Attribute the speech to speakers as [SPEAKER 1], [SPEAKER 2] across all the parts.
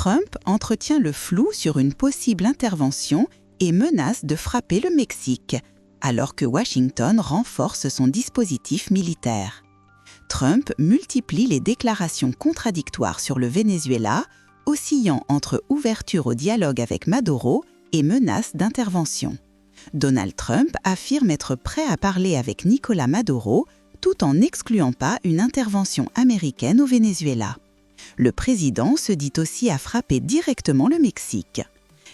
[SPEAKER 1] Trump entretient le flou sur une possible intervention et menace de frapper le Mexique, alors que Washington renforce son dispositif militaire. Trump multiplie les déclarations contradictoires sur le Venezuela, oscillant entre ouverture au dialogue avec Maduro et menace d'intervention. Donald Trump affirme être prêt à parler avec Nicolás Maduro tout en n'excluant pas une intervention américaine au Venezuela. Le président se dit aussi à frapper directement le Mexique.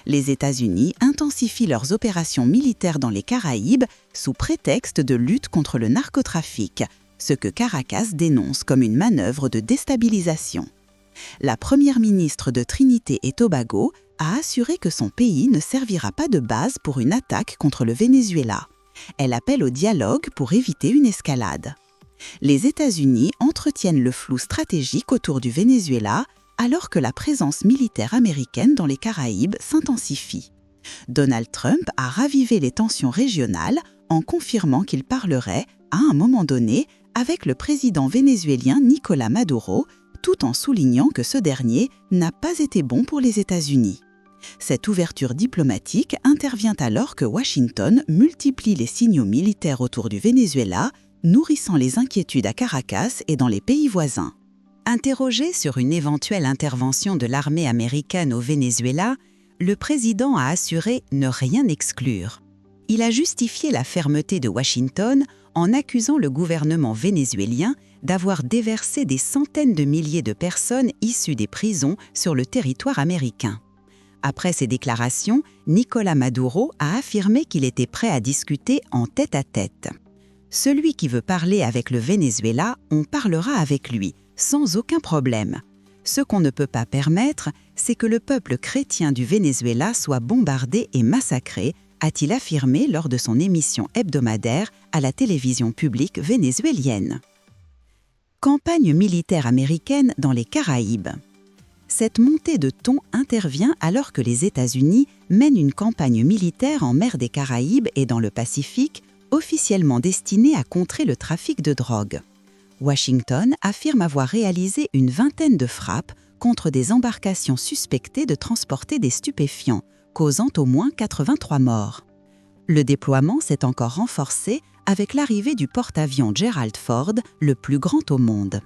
[SPEAKER 1] Les États-Unis intensifient leurs opérations militaires dans les Caraïbes sous prétexte de lutte contre le narcotrafic, ce que Caracas dénonce comme une manœuvre de déstabilisation. La première ministre de Trinité et Tobago a assuré que son pays ne servira pas de base pour une attaque contre le Venezuela. Elle appelle au dialogue pour éviter une escalade. Les États-Unis entretiennent le flou stratégique autour du Venezuela alors que la présence militaire américaine dans les Caraïbes s'intensifie. Donald Trump a ravivé les tensions régionales en confirmant qu'il parlerait, à un moment donné, avec le président vénézuélien Nicolás Maduro, tout en soulignant que ce dernier n'a pas été bon pour les États-Unis. Cette ouverture diplomatique intervient alors que Washington multiplie les signaux militaires autour du Venezuela, nourrissant les inquiétudes à Caracas et dans les pays voisins. Interrogé sur une éventuelle intervention de l'armée américaine au Venezuela, le président a assuré ne rien exclure. Il a justifié la fermeté de Washington en accusant le gouvernement vénézuélien d'avoir déversé des centaines de milliers de personnes issues des prisons sur le territoire américain. Après ces déclarations, Nicolás Maduro a affirmé qu'il était prêt à discuter en tête-à-tête. Celui qui veut parler avec le Venezuela, on parlera avec lui, sans aucun problème. Ce qu'on ne peut pas permettre, c'est que le peuple chrétien du Venezuela soit bombardé et massacré, a-t-il affirmé lors de son émission hebdomadaire à la télévision publique vénézuélienne. Campagne militaire américaine dans les Caraïbes. Cette montée de ton intervient alors que les États-Unis mènent une campagne militaire en mer des Caraïbes et dans le Pacifique, officiellement destinée à contrer le trafic de drogue. Washington affirme avoir réalisé une vingtaine de frappes contre des embarcations suspectées de transporter des stupéfiants, causant au moins 83 morts. Le déploiement s'est encore renforcé avec l'arrivée du porte-avions Gerald Ford, le plus grand au monde.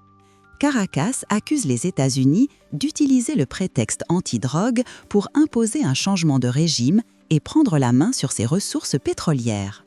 [SPEAKER 1] Caracas accuse les États-Unis d'utiliser le prétexte anti-drogue pour imposer un changement de régime et prendre la main sur ses ressources pétrolières.